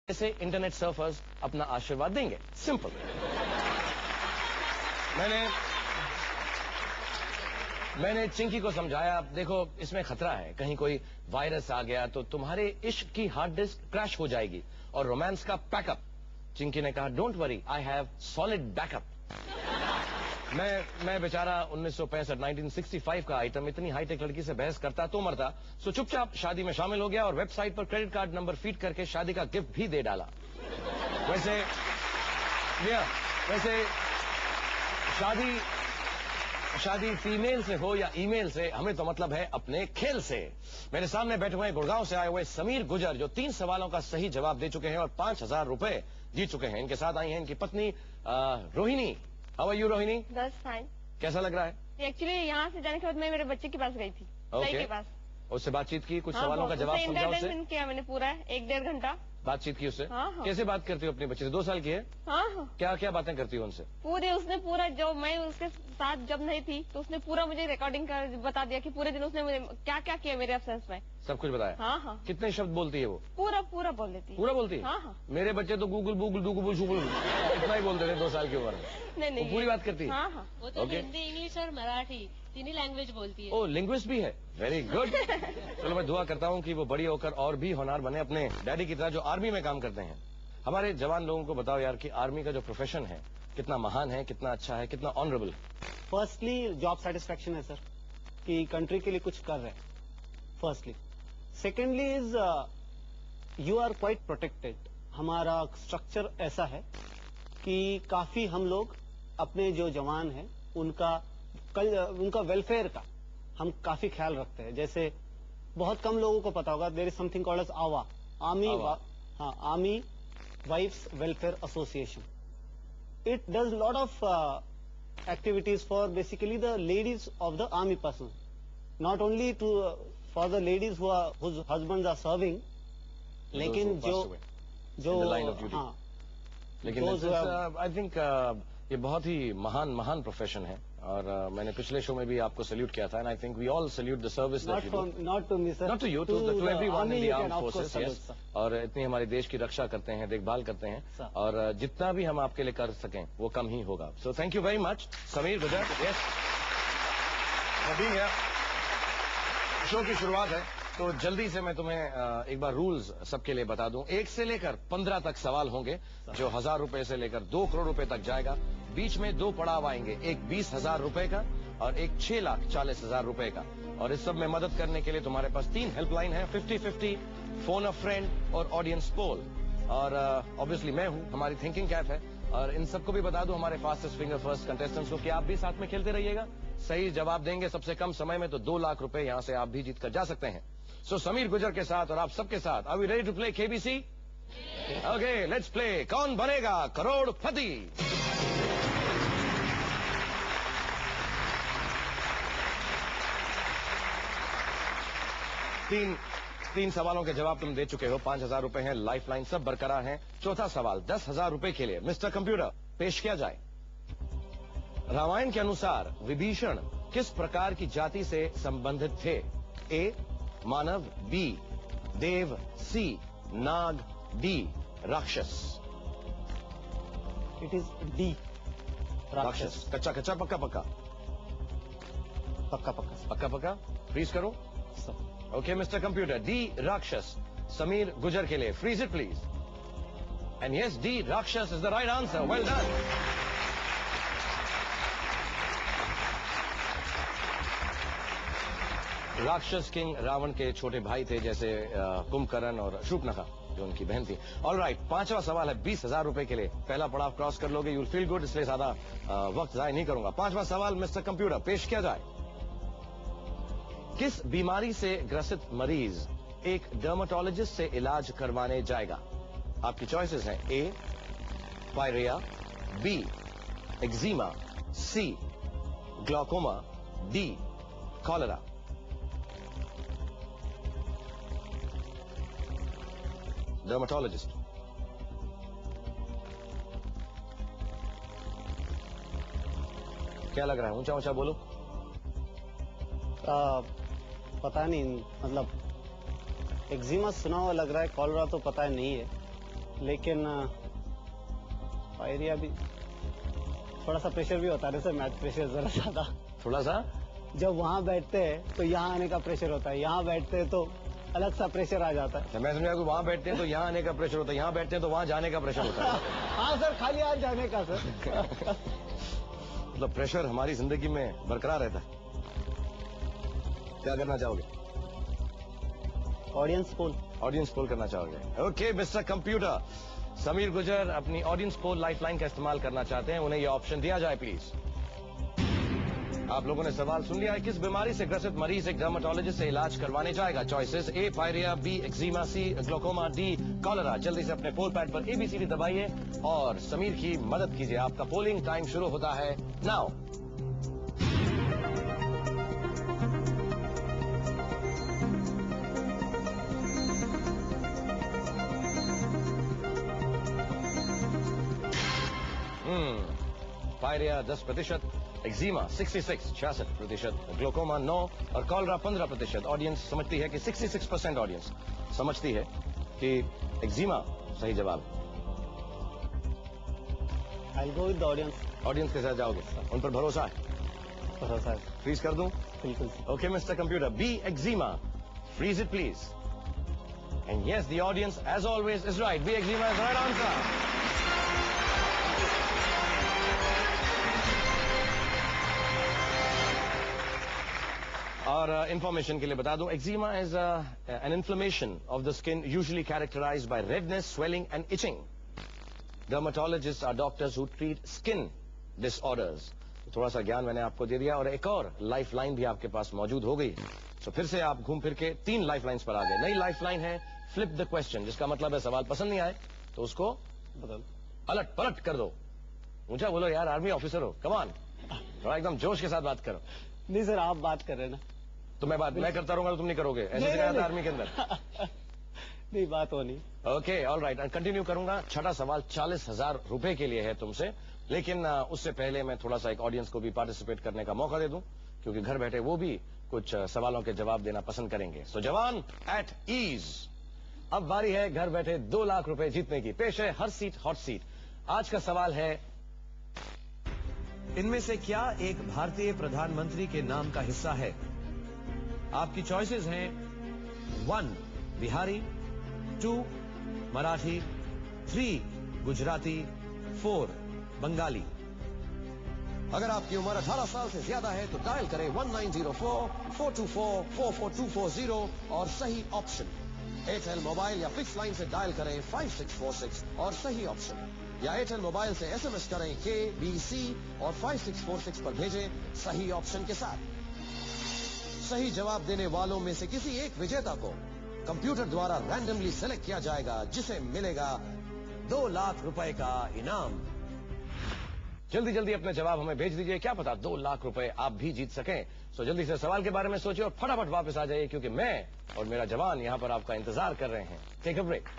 ऐसे internet surfers अपना आशीर्वाद देंगे। सिंपल। मैंने चिंकी को समझाया, देखो इसमें खतरा है, कहीं कोई वायरस आ गया तो तुम्हारे इश्क की हार्ड डिस्क क्रैश हो जाएगी और रोमांस का पैकअप। चिंकी ने कहा don't worry, I have solid backup. मैं बेचारा 1965 का आइटम इतनी हाईटेक लड़की से बहस करता तो मरता, सो चुपचाप शादी में शामिल हो गया और वेबसाइट पर क्रेडिट कार्ड नंबर फीड करके शादी का गिफ्ट भी दे डाला। वैसे शादी फीमेल से हो या ईमेल से, हमें तो मतलब है अपने खेल से। मेरे सामने बैठे हुए गुड़गांव से आए हुए समीर गुजर, जो 3 सवालों का सही जवाब दे चुके हैं और 5000 रुपए जीत चुके हैं। इनके साथ आई हैं इनकी पत्नी Rohini. How are you Rohini? बस फाइन। कैसा लग रहा है? एक्चुअली यहाँ से जाने के बाद मैं मेरे बच्चे के पास गई थी। के पास उससे बातचीत की, कुछ सवालों का जवाब समझा उससे? किया मैंने पूरा 1-1.5 घंटा बातचीत की उससे। हाँ। कैसे बात करती हो अपने बच्चे से? 2 साल की है। हाँ। क्या क्या बातें करती हो उनसे? उसने पूरा, जो मैं उसके साथ जब नहीं थी तो उसने पूरा मुझे रिकॉर्डिंग कर बता दिया कि पूरे दिन उसने मुझे क्या क्या किया मेरे एब्सेंस में। सब कुछ बताया? हाँ। कितने शब्द बोलती है वो? पूरा बोल लेती है। पूरा बोलती है? हाँ। मेरे बच्चे तो गूगल इतना ही बोलते थे 2 साल की उम्र में। नहीं, पूरी बात करती है? हाँ। वो तो हिंदी, इंग्लिश और मराठी तीनों लैंग्वेज बोलती है। ओ, लिंग्विस्ट भी है। Very good. चलो मैं दुआ करता हूँ कि वो बड़ी होकर और भी होनहार बने अपने डैडी की तरह, जो आर्मी में काम करते हैं। हमारे जवान लोगों को बताओ यार कि आर्मी का जो प्रोफेशन है कितना महान है, कितना अच्छा है, कितना ऑनरेबल। फर्स्टली जॉब सेटिस्फैक्शन है सर, कि कंट्री के लिए कुछ कर रहे हैं, firstly. Secondly is you are quite protected. हमारा स्ट्रक्चर ऐसा है कि काफी हम लोग अपने जो जवान हैं उनका वेलफेयर का हम काफी ख्याल रखते हैं। जैसे बहुत कम लोगों को पता होगा, there is something called as आवा, army wives welfare association. It does lot of activities for basically the ladies of the army person, not only for the ladies whose husbands are serving, लेकिन जो हाँ, लेकिन I think ये बहुत ही महान profession है और मैंने पिछले शो में भी आपको सैल्यूट किया था, and I think we all salute the service that you do. Not to me sir, not to you, to everyone in the armed forces. Yes, और इतनी हमारे देश की रक्षा करते हैं, देखभाल करते हैं, और जितना भी हम आपके लिए कर सकें वो कम ही होगा। So thank you very much Sameer गुजर। यस, अभी है शो की शुरुआत है तो जल्दी से मैं तुम्हें एक बार रूल्स सबके लिए बता दूं। 1 से लेकर 15 तक सवाल होंगे, जो 1000 रुपए से लेकर 2 करोड़ रुपए तक जाएगा। बीच में 2 पड़ाव आएंगे, एक 20,000 रुपए का और एक 6,40,000 रुपए का। और इस सब में मदद करने के लिए तुम्हारे पास 3 हेल्पलाइन है, 50-50, फोन अ फ्रेंड और ऑडियंस पोल। और ऑब्वियसली मैं हूं, हमारी थिंकिंग कैप है। और इन सबको भी बता दूं हमारे फास्टेस्ट फिंगर फर्स्ट कंटेस्टेंट्स को कि आप भी साथ में खेलते रहिएगा। सही जवाब देंगे सबसे कम समय में तो 2 लाख रुपए यहां से आप भी जीत कर जा सकते हैं। सो समीर गुजर के साथ और आप सबके साथ, are we ready to play KBC? Okay, let's play Kaun Banega करोड़पति। तीन सवालों के जवाब तुम दे चुके हो, 5000 रुपए हैं, लाइफलाइन सब बरकरार हैं। चौथा सवाल 10,000 रुपए के लिए मिस्टर कंप्यूटर पेश किया जाए। रामायण के अनुसार विभीषण किस प्रकार की जाति से संबंधित थे? ए मानव, बी देव, सी नाग, डी राक्षस। इट इज डी राक्षस। कच्चा कच्चा, पक्का पक्का? पक्का पक्का पक्का पक्का। फ्रीज करो। ओके मिस्टर कंप्यूटर, डी राक्षस समीर गुजर के लिए, freeze it please. And yes, D rakshas is the right answer. Well done. राक्षस किंग रावण के छोटे भाई थे, जैसे कुंभकर्ण और शूर्पणखा जो उनकी बहन थी। ऑलराइट, 5वां सवाल है 20,000 रुपए के लिए। पहला पड़ाव क्रॉस कर लोगे, यूल फील गुड, इसलिए ज्यादा वक्त जाया नहीं करूंगा। 5वां सवाल मिस्टर कंप्यूटर पेश किया जाए। किस बीमारी से ग्रसित मरीज एक डर्मेटोलॉजिस्ट से इलाज करवाने जाएगा? आपकी चॉइसेस हैं, ए पायरिया, बी एक्जिमा, सी ग्लाकोमा, डी कॉलेरा। डर्मेटोलॉजिस्ट। क्या लग रहा है? ऊंचा ऊंचा बोलो। पता नहीं, मतलब एक्जिमा सुना हुआ लग रहा है, कॉलरा तो पता नहीं है। लेकिन पायरिया भी थोड़ा सा प्रेशर भी होता है सर, मैच प्रेशर जरा ज्यादा। थोड़ा सा जब वहाँ बैठते हैं तो यहाँ आने का प्रेशर होता है, यहाँ बैठते हैं तो अलग सा प्रेशर आ जाता है। मैं समझा कि वहाँ बैठते हैं तो यहाँ आने का प्रेशर होता है, यहाँ बैठते हैं तो वहाँ जाने का प्रेशर होता है। हाँ सर, खाली आज जाने का सर। मतलब प्रेशर हमारी जिंदगी में बरकरार रहता है। क्या करना चाहोगे? ऑडियंस पोल करना चाहोगे? ओके मिस्टर कंप्यूटर, समीर गुजर अपनी ऑडियंस पोल लाइफलाइन का इस्तेमाल करना चाहते हैं, उन्हें यह ऑप्शन दिया जाए प्लीज। आप लोगों ने सवाल सुन लिया है। किस बीमारी से ग्रसित मरीज एक डर्मेटोलॉजिस्ट से इलाज करवाने जाएगा? चॉइसेस: ए पायरिया, बी एक्जिमा, सी ग्लोकोमा, डी कॉलरा। जल्दी से अपने पोल पैड पर ABCD दबाइए और समीर की मदद कीजिए। आपका पोलिंग टाइम शुरू होता है नाउ। पायरिया 10%, एक्जिमा 66% ग्लोकोमा 9 और कॉलरा 15%। ऑडियंस समझती है कि 66% ऑडियंस समझती है कि एक्जिमा सही जवाब। I'll go with the audience. Audience के साथ जाओगे? उन पर भरोसा है? भरोसा है। फ्रीज कर दूं? बिल्कुल। Okay mister computer, B eczema, freeze it please. And yes, the audience as always is right. B eczema is right answer. और इंफॉर्मेशन के लिए बता दूं, eczema is an inflammation of the skin usually characterised by redness, swelling and itching. Dermatologist are doctors who treat skin disorders. थोड़ा सा ज्ञान मैंने आपको दे दिया और एक और लाइफलाइन भी आपके पास मौजूद हो गई। तो फिर से आप घूम फिर के 3 लाइफलाइंस पर आ गए। नई लाइफलाइन है फ्लिप द क्वेश्चन, जिसका मतलब है सवाल पसंद नहीं आए तो उसको अलट पलट कर दो। ऊंचा बोलो यार, आर्मी ऑफिसर हो, कम ऑन, थोड़ा एकदम जोश के साथ बात करो। नहीं सर, आप बात कर रहे हैं ना, तो मैं करता रहूंगा तो तुम नहीं करोगे? ऐसे सिखाया था आर्मी के अंदर? नहीं, बात होनी। ओके, ऑल राइट, कंटिन्यू करूंगा। छठा सवाल 40,000 रुपए के लिए है तुमसे, लेकिन उससे पहले मैं थोड़ा सा एक ऑडियंस को भी पार्टिसिपेट करने का मौका दे दूं, क्योंकि घर बैठे वो भी कुछ सवालों के जवाब देना पसंद करेंगे। सो जवान एट ईज, अब बारी है घर बैठे 2 लाख रुपए जीतने की। पेश है हर सीट हॉट सीट। आज का सवाल है, इनमें से क्या एक भारतीय प्रधानमंत्री के नाम का हिस्सा है? आपकी चॉइसेस हैं 1 बिहारी, 2 मराठी, 3 गुजराती, 4 बंगाली। अगर आपकी उम्र 18 साल से ज्यादा है तो डायल करें 1904-424-44240 और सही ऑप्शन। एयरटेल मोबाइल या फिक्स लाइन से डायल करें 5646 और सही ऑप्शन, या एयरटेल मोबाइल से SMS करें KBC और 5646 पर भेजें सही ऑप्शन के साथ। सही जवाब देने वालों में से किसी एक विजेता को कंप्यूटर द्वारा रैंडमली सेलेक्ट किया जाएगा, जिसे मिलेगा 2 लाख रुपए का इनाम। जल्दी जल्दी अपने जवाब हमें भेज दीजिए, क्या पता 2 लाख रुपए आप भी जीत सकें। सो जल्दी से सवाल के बारे में सोचिए और फटाफट वापस आ जाइए, क्योंकि मैं और मेरा जवान यहां पर आपका इंतजार कर रहे हैं। Take a break.